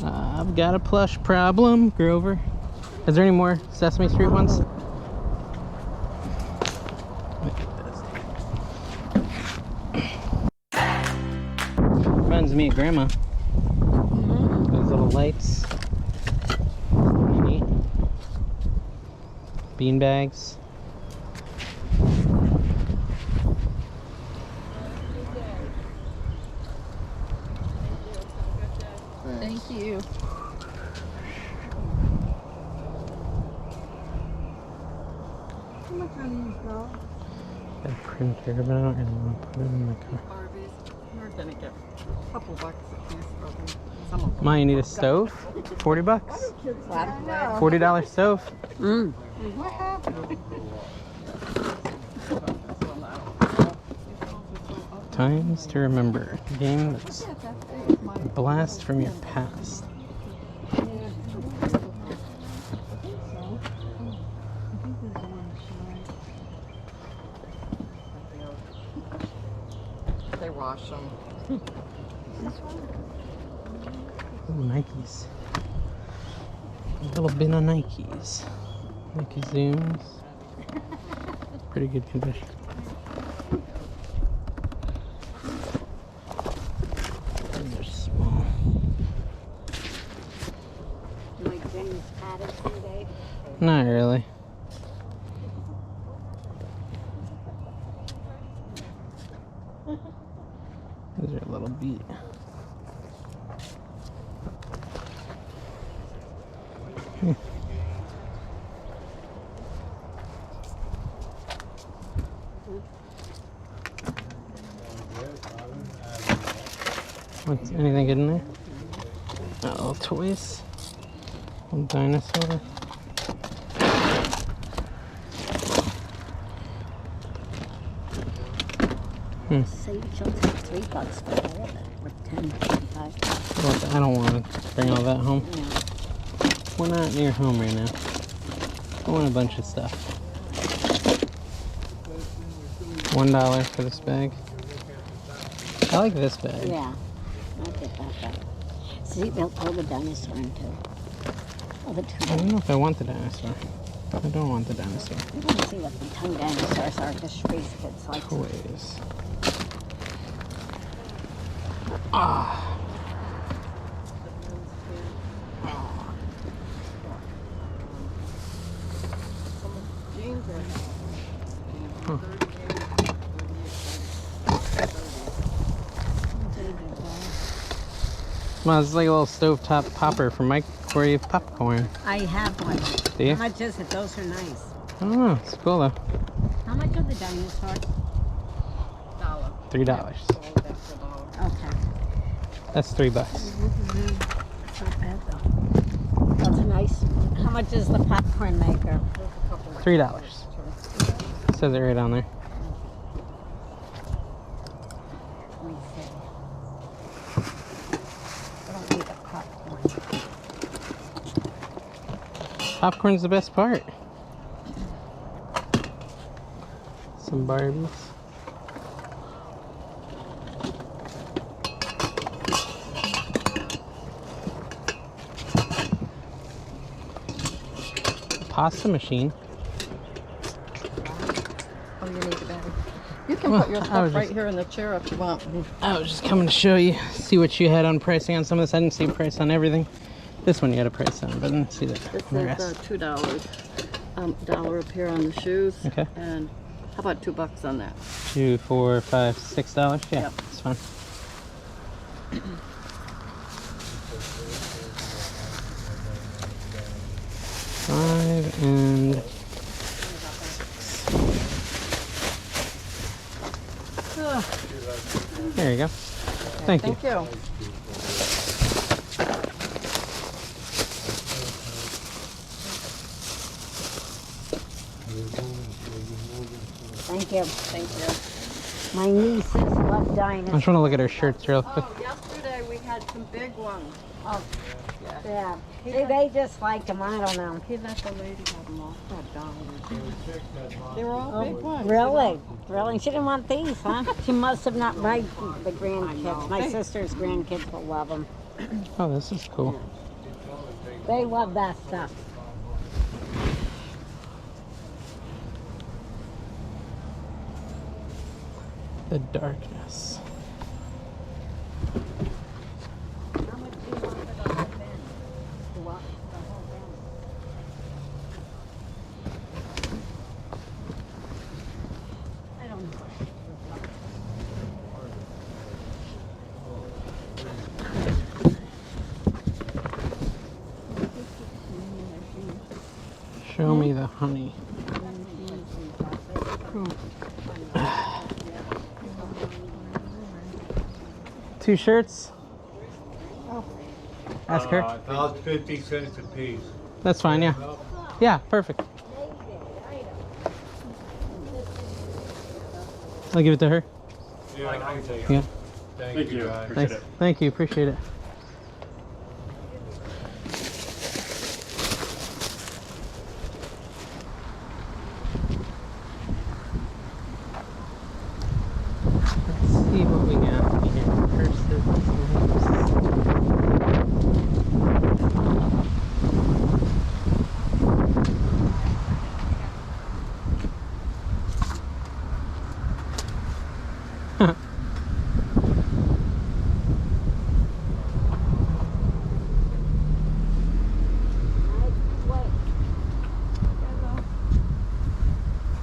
I've got a plush problem, Grover. Is there any more Sesame Street ones? Reminds me of Grandma. Those little lights. Neat. Bean bags. Thank you. How much are these, though? Got a printer, but I don't really want to put it in my car. Barbies. We're gonna get a couple bucks a piece for them. Some of them. Ma, you need a stove? 40 bucks? $40 stove? What happened? Times to remember. A game that's a blast from your past. They wash them. Ooh, Nikes. A little bin of Nikes. Nike Zooms. Pretty good condition. Those are small. You like James Patterson, Dave? Not really. These are a little beat. What's anything good in there? Oh, toys. Little dinosaur. Say she'll take $3 for all of it, or 10, 25. Well, I don't want to bring all that home. Yeah. We're not near home right now. I want a bunch of stuff. $1 for this bag. I like this bag. Yeah, I'll get that back. See, they'll throw the dinosaur into. Oh, the I don't know if I want the dinosaur. I don't want the dinosaur. You want to see what the tongue dinosaurs are, because Shree's kids like to. Toys. Ah. Huh. Well, it's like a little stovetop popper for microwave popcorn. I have one. Do you? How much is it? Those are nice. I don't know. It's cool though. How much are the dinosaurs? $3. Okay. That's $3. It's not bad though. That's a nice. How much is the popcorn maker? $3. Says it right on there. Let me see. I don't need the popcorn. Popcorn's the best part. Some Barbies. Pasta machine. Oh, you need a bag. You can Well, put your I stuff was right just- here in the chair if you want. I was just coming to show you, see what you had on pricing on some of this. I didn't see a price on everything. This one you had a price on, but I didn't see that. This on the is rest. $2. $1 up here on the shoes. Okay. And how about $2 on that? $2, $4, $5, $6. Yeah, Yep. it's fine. $5 and $6. There you go. Thank you. Thank you. Thank you. Thank you. My nieces love I dinosaurs. just want to look at her shirts real quick. Oh, yesterday we had some big ones. Oh, yeah. See, they just like them. I don't know. He let the lady have them all for $1. They were all big ones. Really? Really? She didn't want these, huh? She must have not liked the grandkids. My Hey. sister's grandkids will love them. Oh, this is cool. They love that stuff. The darkness. How much do you want for the whole bin? The what? The whole bin. I don't know. Show me the honey. Two shirts? Ask her. About 50 cents a piece. That's fine, yeah. Yeah, perfect. I'll give it to her. Yeah, I can take it. Yeah. Thank you, guys. Thanks. Thank you, appreciate it. Let's see what we got here. Cursive.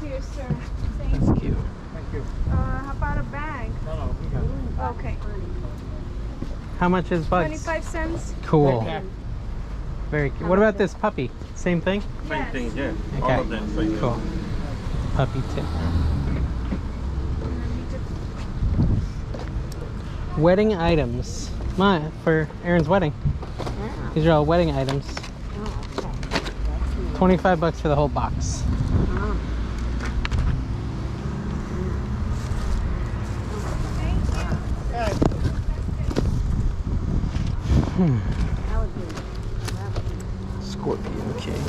Here, sir. Thank you. That's cute. Thank you. How about a bag? No, we got it. Okay. How much is bugs? 25 cents. Cool. Very cute. What about this puppy? Same thing? Yes. Thing, yeah. Okay. All of them for you. Cool. Puppy tip. Wedding items. For Aaron's wedding. Yeah. These are all wedding items. Oh, okay. That's neat. 25 bucks for the whole box. Uh-huh. That would be. That would be. Scorpion cake.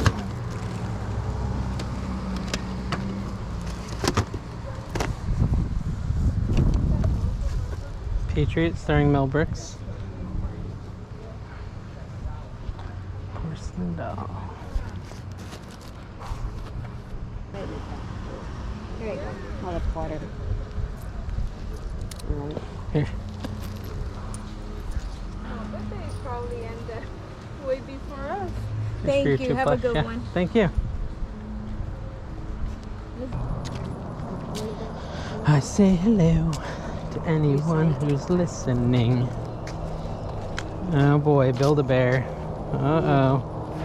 Patriot starring Mel Brooks. Porcelain doll. Here you go. Oh, the quarter. Right. Here. But they probably end way before us. Here's for your Thank you. two Have a bucks. good Yeah. one. Thank you. I say hello to anyone who's listening. Oh boy, Build-A-Bear. Uh-oh.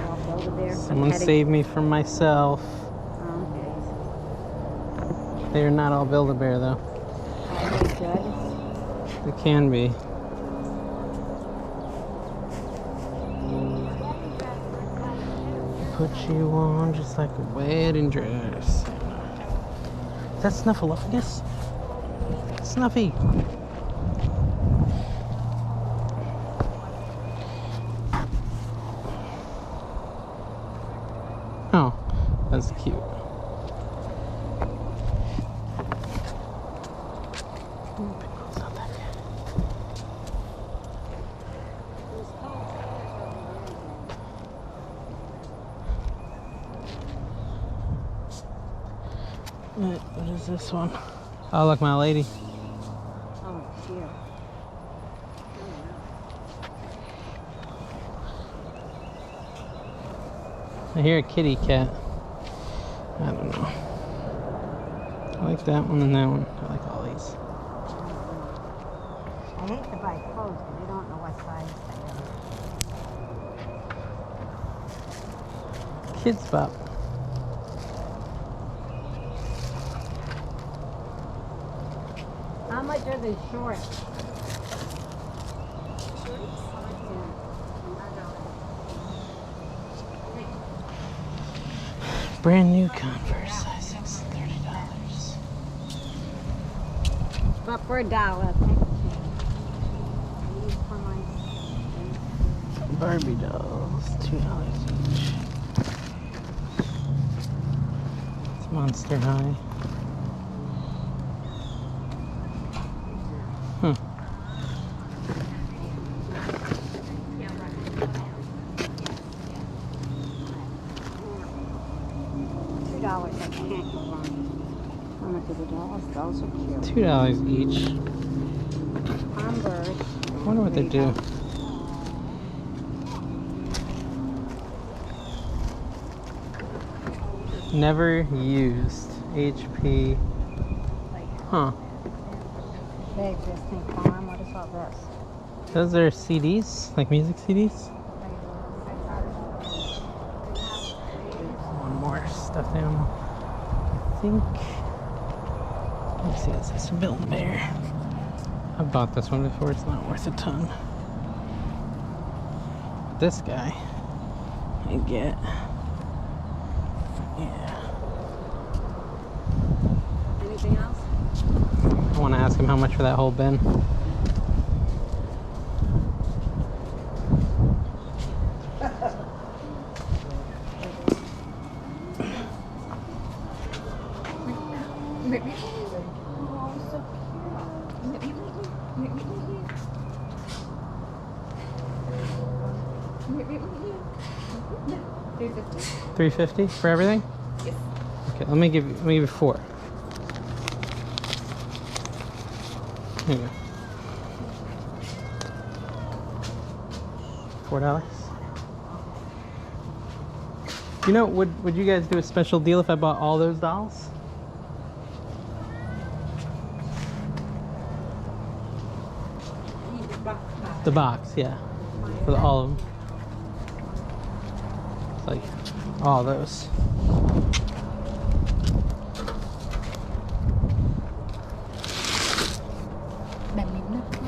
I'll build a bear. Someone Petting. save me from myself. Okay. They're not all Build-A-Bear though. Are they good? They can be. Put you on just like a wedding dress. Is that Snuffleupagus? Snuffy. Oh, that's cute. Pickle's not that good. What is this one? Oh, look, my lady. Oh, cute. I hear a kitty cat. I don't know. I like that one and that one. I like all these. I hate to buy clothes, but I don't know what size they are. Kids Bop. How much are the shorts? Brand new Converse, size 6, $30. But for $1. Thank you. These for my. Barbie dolls, $2 each. It's Monster High. How much are the dolls? Dolls are cute. $2 each. Hamburg. I wonder what they do. Never used. HP. Huh. Big existing farm. What is all this? Those are CDs, like music CDs. One more stuffed animal. I think. Let me see. Is this a Build-A-Bear? I've bought this one before. It's not worth a ton. This guy, I get. Yeah. Anything else? I want to ask him how much for that whole bin. $3.50 for everything? Yes. Okay, let me give you 4. Here you go. $4. You know, would you guys do a special deal if I bought all those dolls? The box, yeah. For all of them. It's like all those.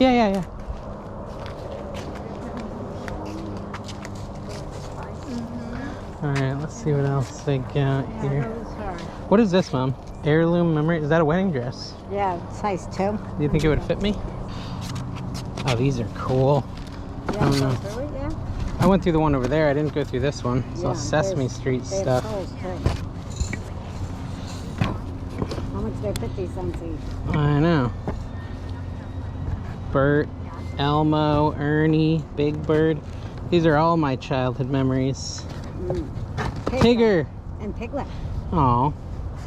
Yeah. Alright, let's see what else they got here. What is this, Mom? Heirloom memory? Is that a wedding dress? Yeah, size 2. Do you think it would fit me? Oh, these are cool. Yeah, I don't know. those really, yeah. I went through the one over there. I didn't go through this one. It's all Yeah, Sesame there's- Street they have stuff. soles, too. How much? They're 50 cents each. I know. Bert, Elmo, Ernie, Big Bird. These are all my childhood memories. Tigger. And Piglet. Aw, Gotta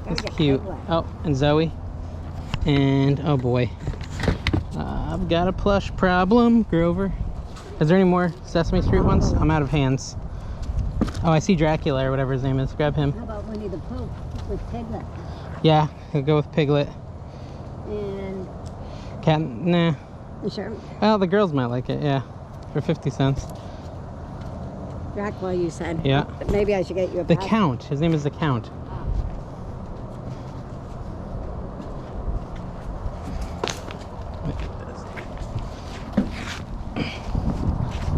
that's get cute. Piglet. Oh, and Zoe. And, oh boy. I've got a plush problem, Grover. Is there any more Sesame Street ones? I'm out of hands. Oh, I see Dracula or whatever his name is. Grab him. How about Winnie the Pooh with Piglet? Yeah, I'll go with Piglet. And Cat, nah. you sure? Well, the girls might like it, yeah. For 50 cents. Dracula, you said. Yeah. Maybe I should get you a The pack. Count. His name is the Count.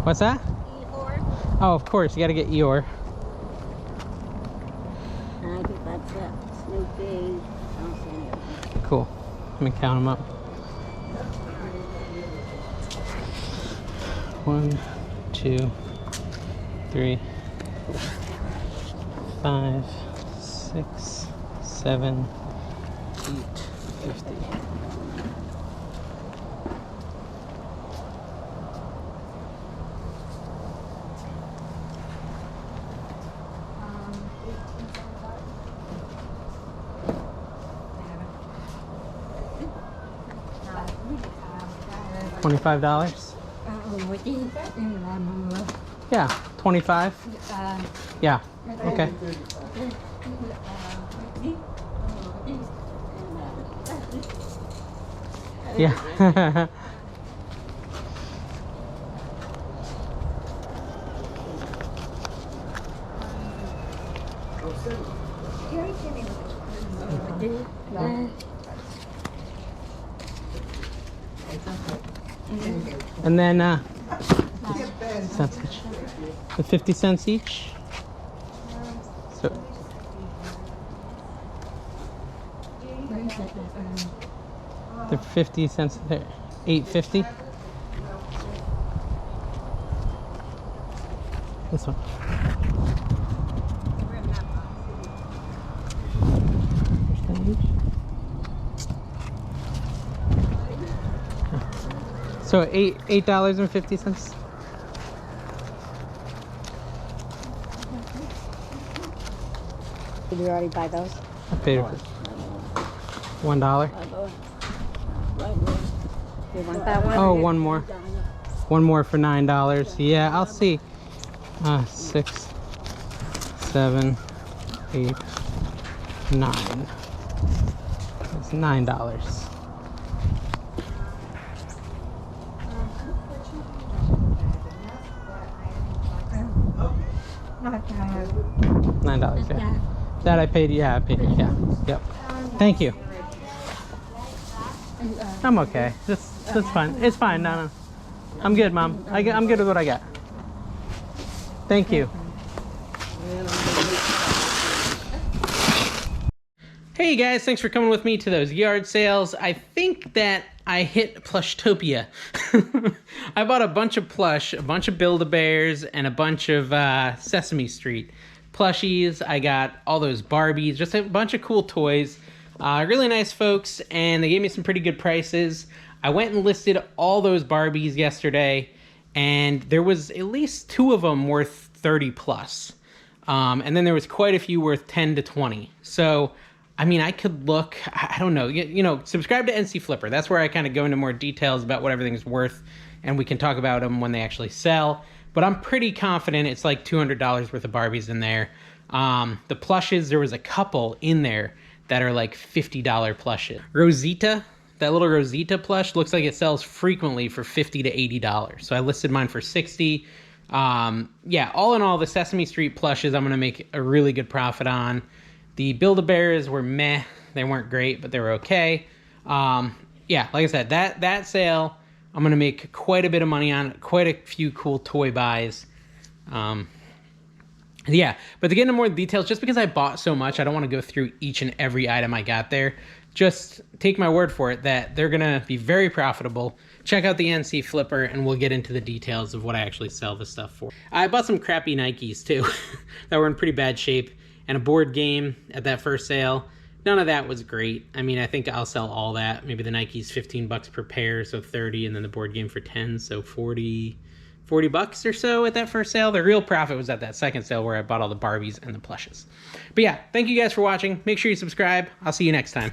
What's that? Eeyore. Oh, of course. You got to get Eeyore. I think that's it. Snoopy. I don't see any of them. Cool. Let me count them up. 1, 2, 3, 5, 6, 7, 8, 50. $25? Yeah, 25. Yeah. Okay. Yeah. And then cents each. The 50 cents each. So they're 50 cents. They're $8.50. This one. So $8.50. Did you already buy those? I paid it $1. You want that one? Oh, one more. One more for $9. Yeah, I'll see. 6, 7, 8, 9. It's $9. $9, yeah. That I paid, yeah, I paid, yeah. Yep. Thank you. I'm okay. That's fine. It's fine. No. I'm good, Mom. I'm good with what I got. Thank you. Hey guys, thanks for coming with me to those yard sales. I think that I hit Plushtopia. I bought a bunch of plush, a bunch of Build-A-Bears, and a bunch of Sesame Street plushies. I got all those Barbies, just a bunch of cool toys. Really nice folks, and they gave me some pretty good prices. I went and listed all those Barbies yesterday, and there was at least 2 of them worth 30 plus. And then there was quite a few worth 10 to 20. So, I mean, I could look, I don't know, you know, subscribe to NC Flipper. That's where I kind of go into more details about what everything's worth, and we can talk about them when they actually sell. But I'm pretty confident it's like $200 worth of Barbies in there. The plushes, there was a couple in there that are like $50 plushes. Rosita, that little Rosita plush, looks like it sells frequently for $50 to $80. So I listed mine for $60. Yeah, all in all, the Sesame Street plushes I'm gonna make a really good profit on. The Build-A-Bears were meh. They weren't great, but they were okay. Yeah, like I said, that sale, I'm going to make quite a bit of money on, quite a few cool toy buys. Yeah, but to get into more details, just because I bought so much, I don't want to go through each and every item I got there. Just take my word for it that they're going to be very profitable. Check out the NC Flipper, and we'll get into the details of what I actually sell this stuff for. I bought some crappy Nikes, too, that were in pretty bad shape. And a board game at that first sale. None of that was great. I mean, I think I'll sell all that. Maybe the Nike's 15 bucks per pair, so 30, and then the board game for 10, so 40 bucks or so at that first sale. The real profit was at that second sale where I bought all the Barbies and the plushes. But yeah, thank you guys for watching. Make sure you subscribe. I'll see you next time.